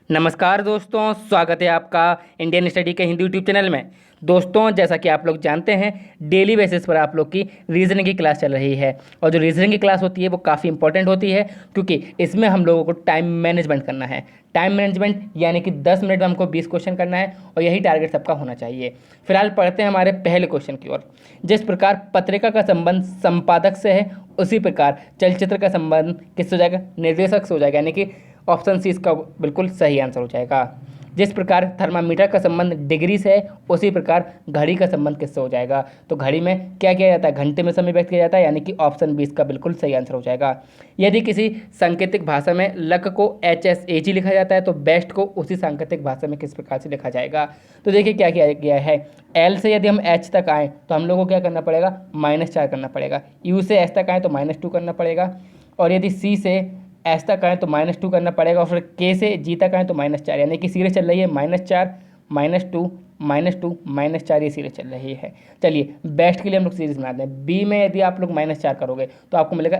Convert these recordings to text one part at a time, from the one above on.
नमस्कार दोस्तों, स्वागत है आपका इंडियन स्टडी के हिंदी यूट्यूब चैनल में। दोस्तों, जैसा कि आप लोग जानते हैं, डेली बेसिस पर आप लोग की रीजनिंग की क्लास चल रही है और जो रीजनिंग की क्लास होती है वो काफ़ी इंपॉर्टेंट होती है, क्योंकि इसमें हम लोगों को टाइम मैनेजमेंट करना है। टाइम मैनेजमेंट यानी कि 10 मिनट में हमको 20 क्वेश्चन करना है और यही टारगेट सबका होना चाहिए। फिलहाल पढ़ते हैं हमारे पहले क्वेश्चन की ओर। जिस प्रकार पत्रिका का संबंध संपादक से है, उसी प्रकार चलचित्र का संबंध किससे हो जाएगा? निर्देशक से हो जाएगा, यानी कि ऑप्शन सी इसका बिल्कुल सही आंसर हो जाएगा। जिस प्रकार थर्मामीटर का संबंध डिग्री से है, उसी प्रकार घड़ी का संबंध किससे हो जाएगा? तो घड़ी में क्या किया जाता है? घंटे में समय व्यक्त किया जाता है, यानी कि ऑप्शन बी इसका बिल्कुल सही आंसर हो जाएगा। यदि किसी सांकेतिक भाषा में लक को HSH लिखा जाता है, तो बेस्ट को उसी सांकेतिक भाषा में किस प्रकार से लिखा जाएगा? तो देखिए क्या किया गया है। एल से यदि हम एच तक आएँ तो हम लोगों को क्या करना पड़ेगा? -4 करना पड़ेगा। यू से एस तक आएँ तो -2 करना पड़ेगा, और यदि सी से एस तक आए तो -2 करना पड़ेगा, और फिर के से जी तक आए तो -4, यानी कि सीरीज चल रही है -4 -2 -2 -4, ये सीरीज चल रही है। चलिए बेस्ट के लिए हम लोग सीरीज बनाते हैं। बी में यदि आप लोग -4 करोगे तो आपको मिलेगा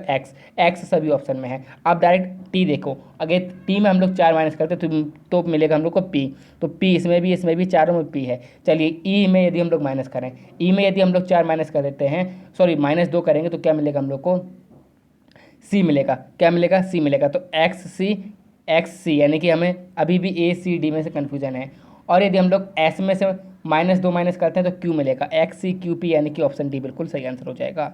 एक्स सभी ऑप्शन में है। आप डायरेक्ट टी देखो, अगर टी में हम लोग 4 माइनस करते तो मिलेगा हम लोग को पी, तो पी इसमें भी चारों में पी है। चलिए ई में यदि हम लोग माइनस करें, ई में यदि हम लोग 4 माइनस कर देते हैं, सॉरी -2 करेंगे, तो क्या मिलेगा हम लोग को? सी मिलेगा। क्या मिलेगा? सी मिलेगा। तो एक्स सी, यानी कि हमें अभी भी ए सी डी में से कन्फ्यूजन है। और यदि हम लोग एस में से -2 माइनस करते हैं तो क्यू मिलेगा, एक्स सी क्यू पी, यानी कि ऑप्शन डी बिल्कुल सही आंसर हो जाएगा।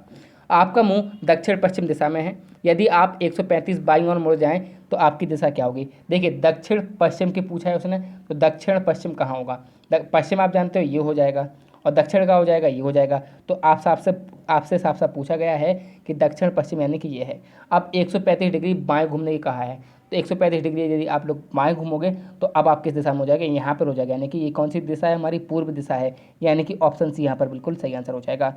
आपका मुंह दक्षिण पश्चिम दिशा में है। यदि आप 135 बाईं ओर मुड़ जाएं तो आपकी दिशा क्या होगी? देखिए दक्षिण पश्चिम की पूछा है उसने, तो दक्षिण पश्चिम कहाँ होगा? पश्चिम आप जानते हो ये हो जाएगा, और दक्षिण का हो जाएगा ये हो जाएगा। तो आपसे साफ साफ पूछा गया है कि दक्षिण पश्चिम, यानी कि ये है। अब 135 डिग्री बाएं घूमने की कहा है, तो 135 डिग्री यदि आप लोग बाएं घूमोगे तो अब आप किस दिशा में हो जाएगा? यहाँ पर हो जाएगा, यानी कि ये कौन सी दिशा है? हमारी पूर्व दिशा है, यानी कि ऑप्शन सी यहाँ पर बिल्कुल सही आंसर हो जाएगा।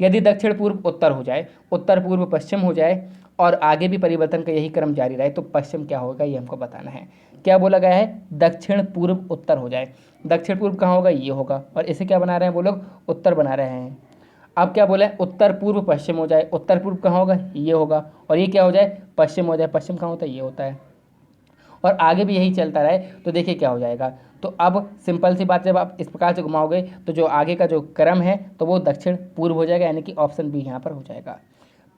यदि दक्षिण पूर्व उत्तर हो जाए, उत्तर पूर्व पश्चिम हो जाए, और आगे भी परिवर्तन का यही क्रम जारी रहे, तो पश्चिम क्या होगा ये हमको बताना है। क्या बोला गया है? दक्षिण पूर्व उत्तर हो जाए। दक्षिण पूर्व कहाँ होगा? ये होगा, और इसे क्या बना रहे हैं वो लोग? उत्तर बना रहे हैं। अब क्या बोला है? उत्तर पूर्व पश्चिम हो जाए। उत्तर पूर्व कहाँ होगा? ये होगा, और ये क्या हो जाए? पश्चिम हो जाए। पश्चिम कहाँ होता है? ये होता है, और आगे भी यही चलता रहे, तो देखिए क्या हो जाएगा। तो अब सिंपल सी बात, जब आप इस प्रकार से घुमाओगे तो जो आगे का जो क्रम है तो वो दक्षिण पूर्व हो जाएगा, यानी कि ऑप्शन बी यहाँ पर हो जाएगा।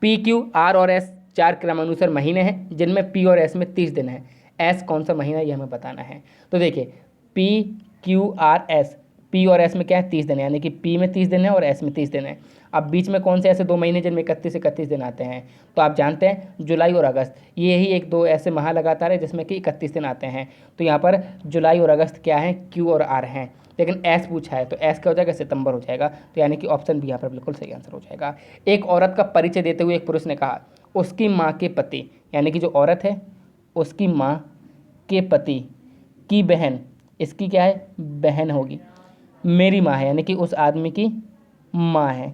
पी क्यू आर और एस 4 क्रमानुसार महीने हैं, जिनमें पी और एस में 30 दिन है। एस कौन सा महीना, ये हमें बताना है। तो देखिए P Q R S, P और एस में क्या है? 30 दिन है, यानी कि पी में 30 दिन है और एस में 30 दिन है। अब बीच में कौन से ऐसे 2 महीने जिनमें 31 दिन आते हैं? तो आप जानते हैं जुलाई और अगस्त, ये ही 1-2 ऐसे माह लगातार है जिसमें कि 31 दिन आते हैं। तो यहाँ पर जुलाई और अगस्त क्या है? क्यू और आर हैं। लेकिन एस पूछा है तो एस क्या हो जाएगा? सितंबर हो जाएगा, तो यानी कि ऑप्शन बी यहाँ पर बिल्कुल सही आंसर हो जाएगा। एक औरत का परिचय देते हुए एक पुरुष ने कहा, उसकी माँ के पति, यानी कि जो औरत है उसकी माँ के पति की बहन, इसकी क्या है? बहन होगी, मेरी माँ है, यानी कि उस आदमी की माँ है।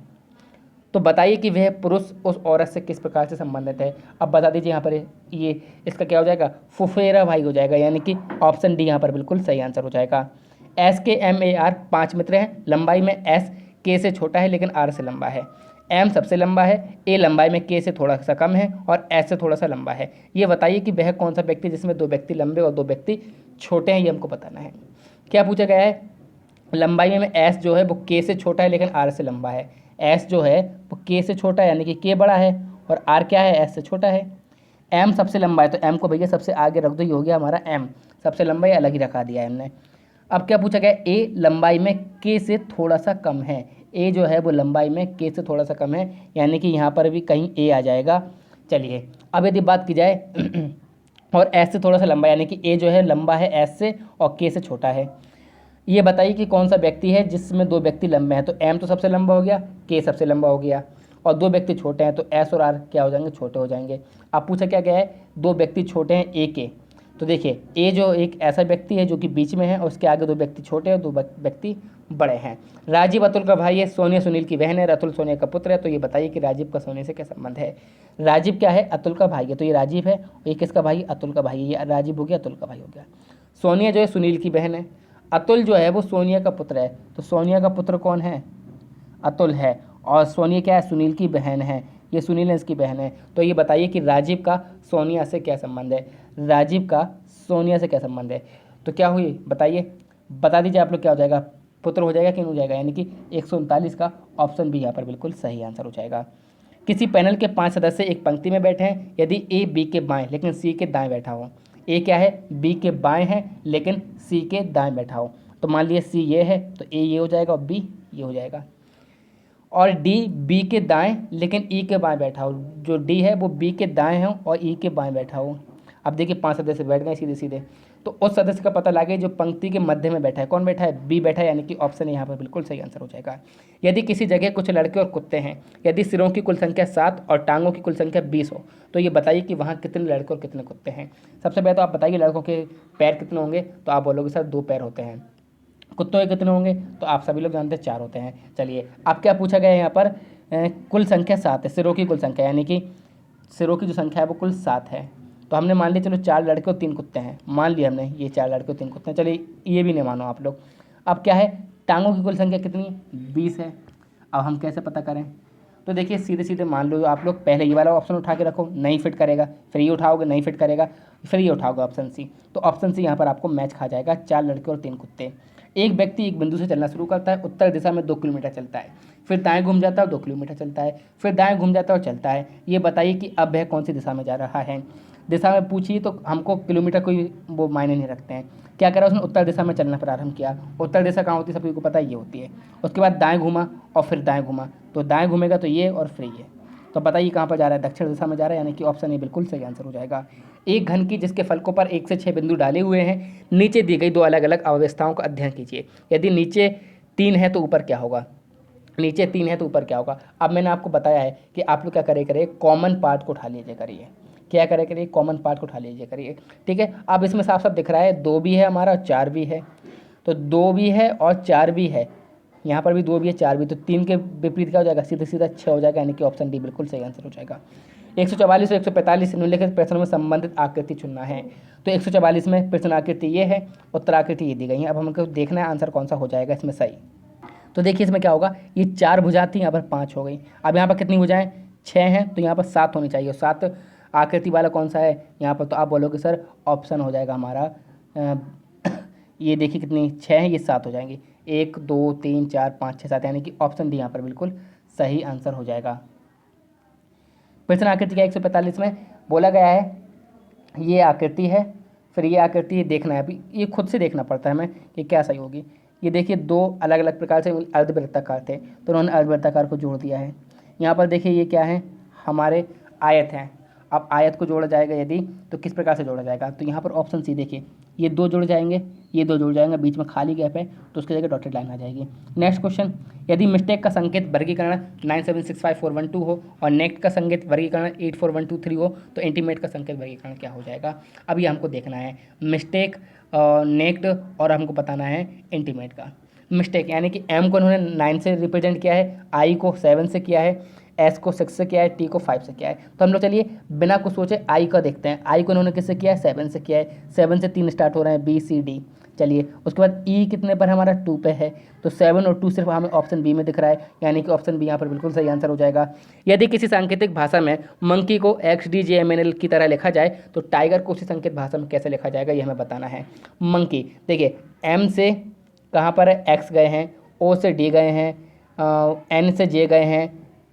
तो बताइए कि वह पुरुष उस औरत से किस प्रकार से संबंधित है। अब बता दीजिए यहाँ पर, ये इसका क्या हो जाएगा? फुफेरा भाई हो जाएगा, यानी कि ऑप्शन डी यहाँ पर बिल्कुल सही आंसर हो जाएगा। एस के एम ए आर 5 मित्र हैं। लंबाई में एस के से छोटा है लेकिन आर से लंबा है। एम सबसे लंबा है, ए लंबाई में के से थोड़ा सा कम है और एस से थोड़ा सा लंबा है। ये बताइए कि वह कौन सा व्यक्ति जिसमें 2 व्यक्ति लंबे और 2 व्यक्ति छोटे हैं, ये हमको बताना है। क्या पूछा गया है? लंबाई में एस जो है वो के से छोटा है लेकिन आर से लंबा है। एस जो है वो के से छोटा है, यानी कि के बड़ा है, और आर क्या है? एस से छोटा है। एम सबसे लंबा है, तो एम को भैया सबसे आगे रख दो, ये हो गया हमारा एम सबसे लंबा, ये अलग ही रखा दिया है हमने। अब क्या पूछा गया? ए लंबाई में के से थोड़ा सा कम है। ए जो है वो लंबाई में के से थोड़ा सा कम है, यानी कि यहाँ पर भी कहीं ए आ जाएगा। चलिए अब यदि बात की जाए और एस से थोड़ा सा लंबा, यानी कि ए जो है लंबा है एस से और के से छोटा है। ये बताइए कि कौन सा व्यक्ति है जिसमें 2 व्यक्ति लंबे हैं। तो एम तो सबसे लंबा हो गया, के सबसे लंबा हो गया, और 2 व्यक्ति छोटे हैं, तो एस और आर क्या हो जाएंगे? छोटे हो जाएंगे। अब पूछा क्या गया है? 2 व्यक्ति छोटे हैं ए के, तो देखिए ए जो एक ऐसा व्यक्ति है जो कि बीच में है, और उसके आगे 2 व्यक्ति छोटे हैं, 2 व्यक्ति बड़े हैं। राजीव अतुल का भाई है, सोनिया सुनील की बहन है, अतुल सोनिया का पुत्र है। तो ये बताइए कि राजीव का सोनिया से क्या संबंध है। राजीव क्या है? अतुल का भाई है, तो ये राजीव है, और ये किसका भाई? अतुल का भाई है। ये राजीव हो गया, अतुल का भाई हो गया। सोनिया जो है सुनील की बहन है, अतुल जो है वो सोनिया का पुत्र है। तो सोनिया का पुत्र कौन है? अतुल है, और सोनिया क्या है? सुनील की बहन है, ये सुनील इसकी बहन है। तो ये बताइए कि राजीव का सोनिया से क्या संबंध है। राजीव का सोनिया से क्या संबंध है? तो क्या हुई बताइए, बता दीजिए आप लोग, क्या हो जाएगा? पुत्र हो जाएगा कि नहीं हो जाएगा? यानी कि 139 का ऑप्शन बी यहाँ पर बिल्कुल सही आंसर हो जाएगा। किसी पैनल के 5 सदस्य एक पंक्ति में बैठे हैं, यदि ए बी के बाएं लेकिन सी के दाएं बैठा हो। ए क्या है? बी के बाएं है लेकिन सी के दाएं बैठा हो। तो मान लिया सी ये है तो ए ये हो जाएगा और बी ये हो जाएगा। और डी बी के दाएं लेकिन ई के बाएं बैठा हो, जो डी है वो बी के दाएं हो और ई के बाएं बैठा हो। अब देखिए 5 सदस्य बैठ गए सीधे सीधे, तो उस सदस्य का पता लगे जो पंक्ति के मध्य में बैठा है। कौन बैठा है? बी बैठा है, यानी कि ऑप्शन यहाँ पर बिल्कुल सही आंसर हो जाएगा। यदि किसी जगह कुछ लड़के और कुत्ते हैं, यदि सिरों की कुल संख्या 7 और टांगों की कुल संख्या 20 हो, तो ये बताइए कि वहाँ कितने लड़के और कितने कुत्ते हैं। सबसे पहले तो आप बताइए लड़कों के पैर कितने होंगे, तो आप बोलोगे सर 2 पैर होते हैं। कुत्तों के कितने होंगे? तो आप सभी लोग जानते हैं 4 होते हैं। चलिए अब क्या पूछा गया है यहाँ पर? कुल संख्या 7 है, सिरों की कुल संख्या, यानी कि सिरों की जो संख्या है वो कुल 7 है। तो हमने मान लिया चलो 4 लड़के और 3 कुत्ते हैं, मान लिया हमने ये 4 लड़के और 3 कुत्ते हैं। चलिए ये भी नहीं मानो आप लोग। अब क्या है? टांगों की कुल संख्या कितनी है? 20 है। अब हम कैसे पता करें? तो देखिए सीधे सीधे मान लो आप लोग पहले ये वाला ऑप्शन उठा के रखो, नहीं फिट करेगा, फिर ये उठाओगे नहीं फिट करेगा, फिर ये उठाओगे ऑप्शन सी, तो ऑप्शन सी यहाँ पर आपको मैच खा जाएगा। 4 लड़के और 3 कुत्ते। एक व्यक्ति एक बिंदु से चलना शुरू करता है, उत्तर दिशा में 2 किलोमीटर चलता है, फिर दाएं घूम जाता है और 2 किलोमीटर चलता है, फिर दाएं घूम जाता है और चलता है। ये बताइए कि अब वह कौन सी दिशा में जा रहा है? दिशा में पूछिए तो हमको किलोमीटर कोई वो मायने नहीं रखते हैं। क्या करा उसने? उत्तर दिशा में चलना प्रारंभ किया। उत्तर दिशा कहाँ होती है? सभी को पता है ये होती है। उसके बाद दाएं घूमा और फिर दाएं घूमा, तो दाएं घूमेगा तो ये और फिर ये, तो बताइए कहाँ पर जा रहा है? दक्षिण दिशा में जा रहा है, यानी कि ऑप्शन ए बिल्कुल सही आंसर हो जाएगा। एक घन की जिसके फलकों पर 1 से 6 बिंदु डाले हुए हैं, नीचे दी गई 2 अलग अलग अवस्थाओं का अध्ययन कीजिए। यदि नीचे 3 है तो ऊपर क्या होगा? नीचे 3 है तो ऊपर क्या होगा? अब मैंने आपको बताया है कि आप लोग क्या करिए, कॉमन पार्ट को उठा लीजिए करिए। क्या करिए? कॉमन पार्ट को उठा लीजिए करिए। ठीक है, अब इसमें साफ साफ दिख रहा है 2 भी है हमारा और 4 भी है, तो 2 भी है और 4 भी है। यहाँ पर भी 2 भी है 4 भी, तो 3 के विपरीत क्या हो जाएगा? सीधा सीधा 6 हो जाएगा, यानी कि ऑप्शन डी बिल्कुल सही आंसर हो जाएगा। 144 और 145 निम्नलिखित प्रश्नों में संबंधित आकृति चुनना है। तो 144 में प्रश्न आकृति ये है, उत्तर आकृति ये दी गई है। अब हमको देखना है आंसर कौन सा हो जाएगा इसमें सही। तो देखिए इसमें क्या होगा, ये 4 भुजा थी, यहाँ पर 5 हो गई। अब यहाँ पर कितनी भुजाएं? 6 हैं, तो यहाँ पर 7 होनी चाहिए। 7 आकृति वाला कौन सा है यहाँ पर? तो आप बोलोगे सर ऑप्शन हो जाएगा हमारा ये देखिए कितनी 6 है, ये 7 हो जाएंगी। 1 2 3 4 5 6 7, यानी कि ऑप्शन डी यहाँ पर बिल्कुल सही आंसर हो जाएगा। प्रश्न आकृति का 145 में बोला गया है ये आकृति है, फिर ये आकृति देखना है। अभी ये खुद से देखना पड़ता है हमें कि क्या सही होगी। ये देखिए 2 अलग अलग प्रकार से अर्धवृत्ताकार थे, तो उन्होंने अर्धवृत्ताकार को जोड़ दिया है। यहाँ पर देखिए ये क्या है? हमारे आयत हैं। अब आयत को जोड़ा जाएगा यदि, तो किस प्रकार से जोड़ा जाएगा? तो यहाँ पर ऑप्शन सी देखिए, ये 2 जुड़ जाएंगे, ये 2 जुड़ जाएंगे, बीच में खाली गैप है तो उसकी जगह डॉटेड लाइन आ जाएगी। नेक्स्ट क्वेश्चन, यदि मिस्टेक का संकेत वर्गीकरण 9765412 हो और नेक्ट का संकेत वर्गीकरण 84123 हो, तो इंटीमेट का संकेत वर्गीकरण क्या हो जाएगा? अब ये हमको देखना है, मिस्टेक, नेक्ट और हमको बताना है इंटीमेट का। मिस्टेक यानी कि एम को उन्होंने 9 से रिप्रेजेंट किया है, आई को 7 से किया है, एस को 6 से किया है, टी को 5 से किया है। तो हम लोग चलिए बिना कुछ सोचे आई का देखते हैं। आई को उन्होंने किससे किया है? 7 से किया है। 7 से 3 स्टार्ट हो रहे हैं, बी सी डी। चलिए उसके बाद ई कितने पर? हमारा 2 पे है, तो 7 और 2 सिर्फ हमें ऑप्शन बी में दिख रहा है, यानी कि ऑप्शन बी यहाँ पर बिल्कुल सही आंसर हो जाएगा। यदि किसी सांकेतिक भाषा में मंकी को XDJMNL की तरह लिखा जाए, तो टाइगर को उसी संकेत भाषा में कैसे लिखा जाएगा ये हमें बताना है। मंकी देखिए एम से कहाँ पर है? एक्स गए हैं, ओ से डी गए हैं, एन से जे गए हैं,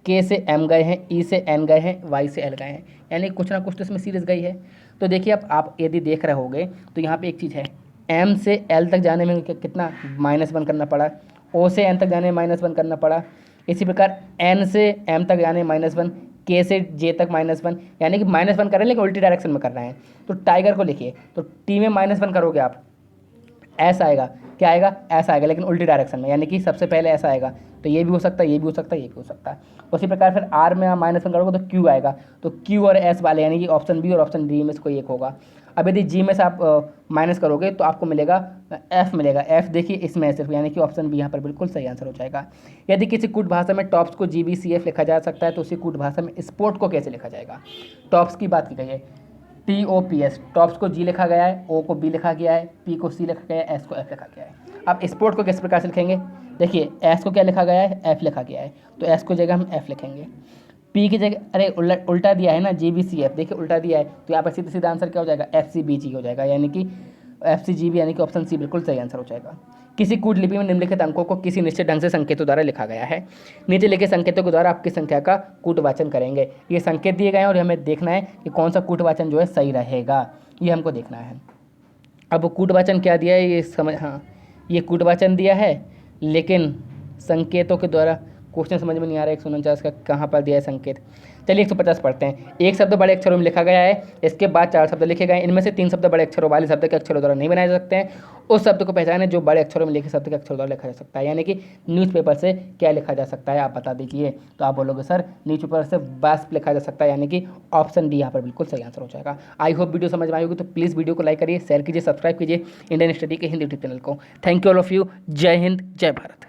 के से एम गए हैं, ई से एन गए हैं, वाई से एल गए हैं, यानी कुछ ना कुछ तो इसमें सीरीज गई है। तो देखिए अब आप यदि देख रहे होगे तो यहाँ पे एक चीज़ है, एम से एल तक जाने में कितना -1 करना पड़ा, ओ से एन तक जाने में -1 करना पड़ा, इसी प्रकार एन से एम तक जाने में -1, के से जे तक -1, यानी कि -1 कर रहे हैं लेकिन उल्टी डायरेक्शन में कर रहे हैं। तो टाइगर को लिखिए तो टी में -1 करोगे आप, ऐसा आएगा, क्या आएगा? ऐसा आएगा, लेकिन उल्टी डायरेक्शन में, यानी कि सबसे पहले ऐसा आएगा। तो ये भी हो सकता है, ये भी हो सकता है, ये भी हो सकता है। उसी प्रकार फिर आर में आप -1 करोगे तो क्यू आएगा, तो क्यू और एस वाले यानी कि ऑप्शन बी और ऑप्शन डी में से कोई एक होगा। अब यदि जी में से आप माइनस करोगे तो आपको मिलेगा एफ मिलेगा। एफ देखिए इसमें सिर्फ, यानी कि ऑप्शन बी यहाँ पर बिल्कुल सही आंसर हो जाएगा। यदि किसी कूट भाषा में टॉप्स को GBCF लिखा जा सकता है, तो उसी कूट भाषा में स्पोर्ट को कैसे लिखा जाएगा? टॉप्स की बात की गई है, TOPS, टॉप्स को G लिखा गया है, O को B लिखा गया है, P को C लिखा गया है, S को F लिखा गया है। अब स्पोर्ट को किस प्रकार से लिखेंगे? देखिए S को क्या लिखा गया है? F लिखा गया है, तो S को जगह हम F लिखेंगे। पी की जगह अरे उल्टा दिया है ना, GBCF, देखिए उल्टा दिया है, तो यहाँ पर सीधा सीधा आंसर क्या हो जाएगा, FCBG हो जाएगा, यानी कि FCGB, यानी कि ऑप्शन सी बिल्कुल सही आंसर हो जाएगा। किसी कूट लिपि में निम्नलिखित अंकों को किसी निश्चित ढंग से संकेतों द्वारा लिखा गया है। नीचे लिखे संकेतों के द्वारा आपकी संख्या का कूटवाचन करेंगे। ये संकेत दिए गए हैं और हमें देखना है कि कौन सा कूटवाचन जो है सही रहेगा, ये हमको देखना है। अब कूटवाचन क्या दिया है ये समझ, हाँ ये कूटवाचन दिया है, लेकिन संकेतों के द्वारा क्वेश्चन समझ में नहीं आ रहा है। 149 का कहाँ पर दिया है संकेत। चलिए 150 पढ़ते हैं। एक शब्द बड़े अक्षरों में लिखा गया है, इसके बाद 4 शब्द लिखे गए हैं, इनमें से 3 शब्द बड़े अक्षरों वाले शब्द के अक्षरों द्वारा नहीं बनाए जा सकते हैं। उस शब्द को पहचाने जो बड़े अक्षरों में लिखे शब्द के अक्षरों द्वारा लिखा जा सकता है, यानी कि न्यूज़पेपर से क्या लिखा जा सकता है, आप बता दीजिए। तो आप बोलोगे सर न्यूज़पेपर से वास्प लिखा जा सकता है, यानी कि ऑप्शन डी यहाँ पर बिल्कुल सही आंसर हो जाएगा। आई होप वीडियो समझ में आई होगी, तो प्लीज़ वीडियो को लाइक करिए, शेयर कीजिए, सब्सक्राइब कीजिए इंडियन स्टडी के हिंदी यूट्यूब चैनल को। Thank you all of you. जय हिंद, जय भारत।